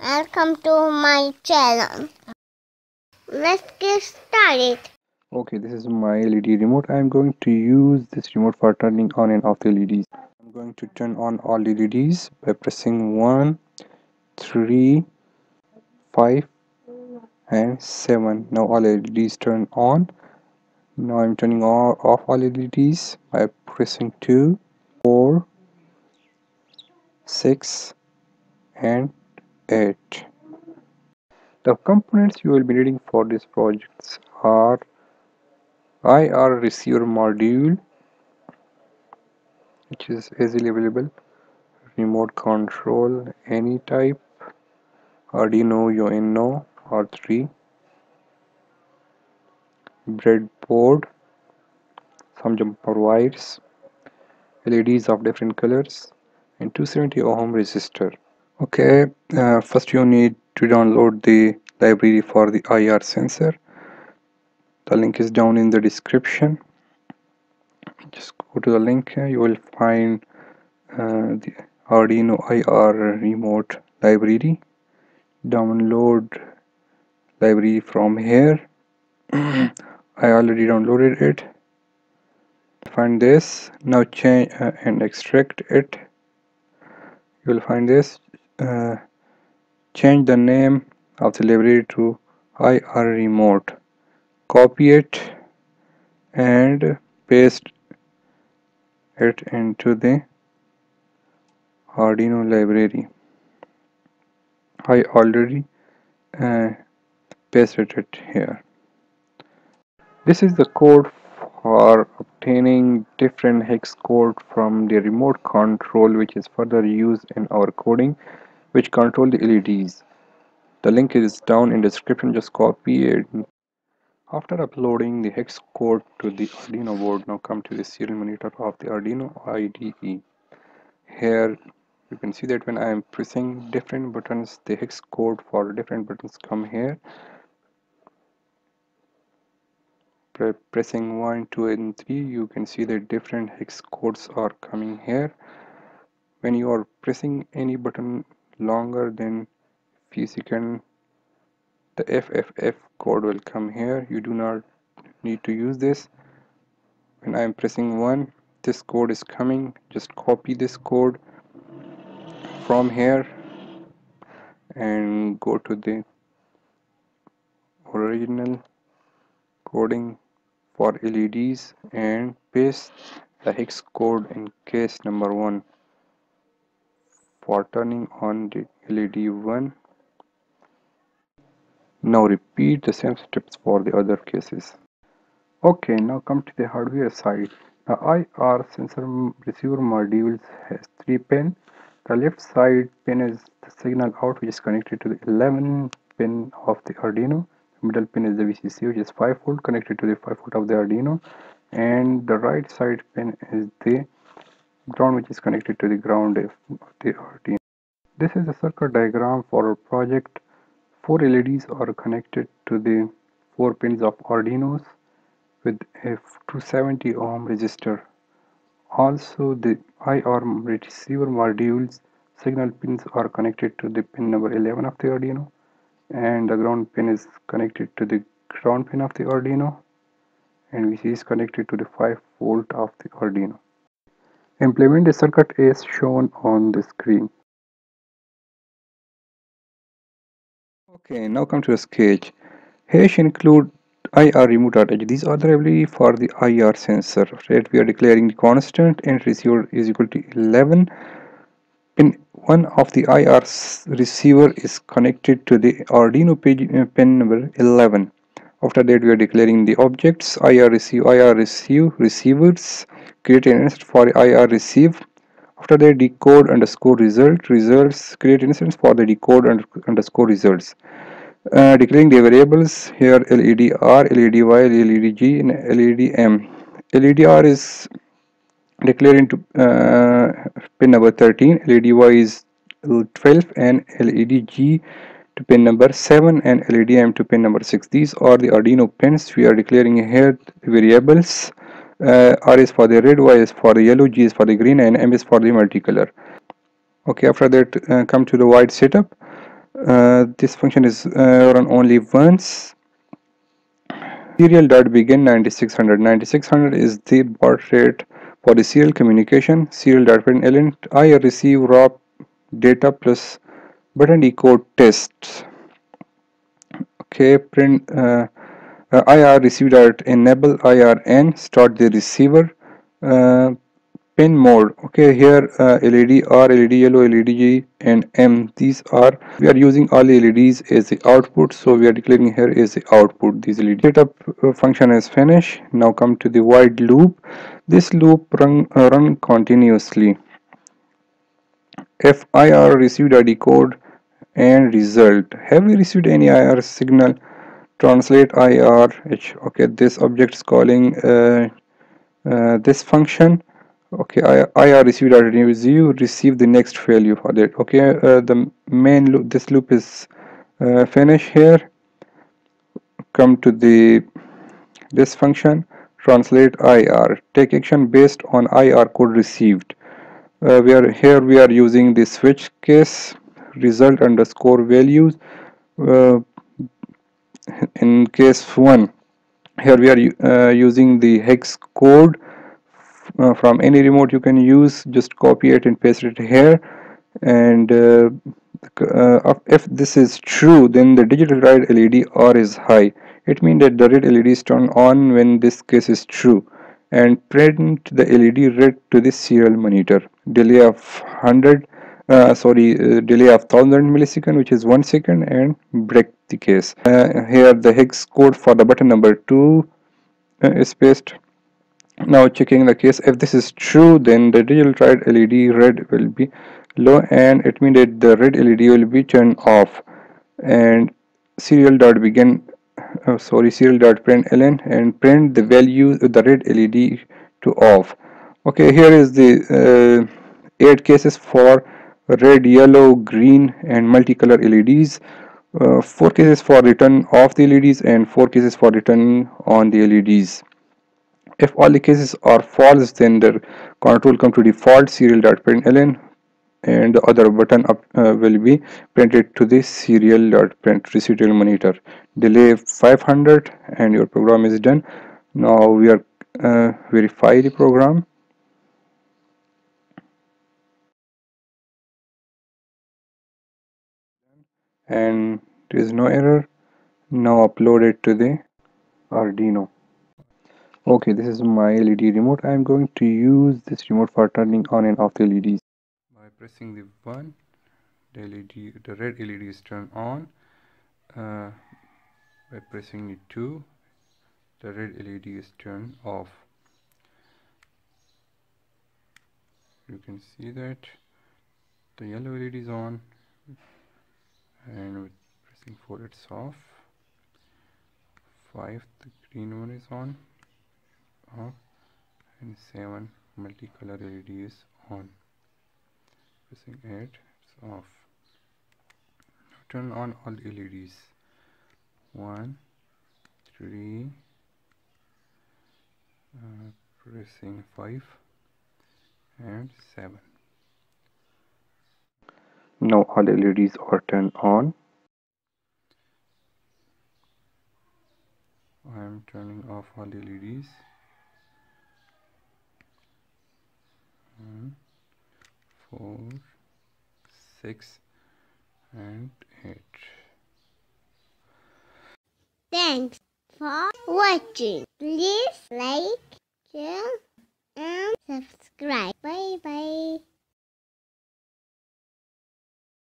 Welcome to my channel. Let's get started. Okay, this is my LED remote. I am going to use this remote for turning on and off the LEDs. I'm going to turn on all LEDs by pressing 1, 3, 5 and 7. Now all LEDs turn on. Now I'm turning off all LEDs by pressing 2, 4, 6 and 8. The components you will be needing for these projects are IR receiver module, which is easily available, remote control any type, Arduino Uno R3, breadboard, some jumper wires, LEDs of different colors, and 270 ohm resistor. Okay, first you need to download the library for the IR sensor. The link is down in the description. Just go to the link here. You will find the Arduino IR remote library. Download library from here. I already downloaded it. Find this. Now change and extract it. You will find this. Change the name of the library to IR remote. Copy it and paste it into the Arduino library. I already uh, pasted it here. This is the code for obtaining different hex code from the remote control, which is further used in our coding, which control the LEDs. The link is down in the description. Just copy it. After uploading the hex code to the Arduino board, now come to the serial monitor of the Arduino IDE. Here you can see that when I am pressing different buttons, the hex code for different buttons come here. Pressing 1, 2 and 3, you can see that different hex codes are coming here. When you are pressing any button longer than few seconds, the FFF code will come here. You do not need to use this. When I am pressing 1, this code is coming. Just copy this code from here and go to the original coding for LEDs and paste the hex code in case number 1 for turning on the LED 1. Now repeat the same steps for the other cases. Okay, now come to the hardware side. The IR sensor receiver module has 3 pins. The left side pin is the signal out, which is connected to the 11 pin of the Arduino. The middle pin is the VCC, which is 5 volt, connected to the 5 volt of the Arduino. And the right side pin is the ground, which is connected to the ground of the Arduino. This is the circuit diagram for our project. 4 LEDs are connected to the 4 pins of Arduinos with a 270 ohm resistor. Also, the IR receiver module's signal pins are connected to the pin number 11 of the Arduino, and the ground pin is connected to the ground pin of the Arduino, and which is connected to the 5 volt of the Arduino. Implement the circuit as shown on the screen. Okay, now come to the sketch. Hash include IR remove.h. These are the library for the IR sensor. Right, we are declaring the constant and receiver is equal to 11. Pin 1 of the IR receiver is connected to the Arduino pin number 11. After that, we are declaring the objects IR receive receivers. Create an instance for IR receive. After that, decode underscore results. Create instance for the decode underscore results. Declaring the variables here LEDR, LEDY, LEDG and LEDM. LEDR is declared into pin number 13, LEDY is 12 and LEDG to pin number 7 and LEDM to pin number 6. These are the Arduino pins. We are declaring here the variables. R is for the red, Y is for the yellow, G is for the green and M is for the multicolor. Okay, after that come to the white setup. This function is run only once. Serial dot begin 9600. 9600 is the baud rate for the serial communication. Serial dot println I receive raw data plus button decode tests. Okay, print IR received at enable IRN start the receiver. Uh, Pin mode. Okay, here LED R, LED yellow, LED G and M. These are, we are using all LEDs as the output, so we are declaring here as the output. These LED setup function is finished. Now come to the while loop. This loop run continuously. If IR received a decode and result. Have we received any IR signal? Translate IRH. Okay, this object is calling this function. Okay, IR received already. You receive the next value for that. Okay, the main loop, this loop is finished here. Come to the this function, translate IR. Take action based on IR code received. We are using the switch case result underscore values. Uh, in case 1, here we are using the hex code from any remote you can use. Just copy it and paste it here, and if this is true, then the digital red LED R is high. It means that the red LED is turned on when this case is true, and print the LED red to the serial monitor. Delay of 100 delay of 1000 millisecond, which is 1 second, and break the case. Here the hex code for the button number 2 is pasted. Now checking the case, if this is true, then the digital tried LED red will be low, and it means that the red LED will be turned off, and serial dot begin serial dot print ln and print the value the red LED to off. Okay, here is the 8 cases for red, yellow, green and multicolor LEDs. 4 cases for return off the LEDs and 4 cases for return on the LEDs. If all the cases are false, then the control come to default serial.println, and the other button up will be printed to the serial.print residual monitor. Delay 500 and your program is done. Now we are verify the program. And there is no error. Now upload it to the Arduino. Okay, this is my LED remote. I am going to use this remote for turning on and off the LEDs. By pressing the 1, the red LED is turned on. By pressing the 2, the red LED is turned off. You can see that the yellow LED is on, and with pressing 4 it's off. 5, the green one is on, off, and 7, multicolor LED is on. Pressing 8, it's off. Turn on all LEDs. 1, 3, pressing 5 and 7. Now all LEDs are turned on. I am turning off all LEDs. 1, 4, 6 and 8. Thanks for watching. Please like,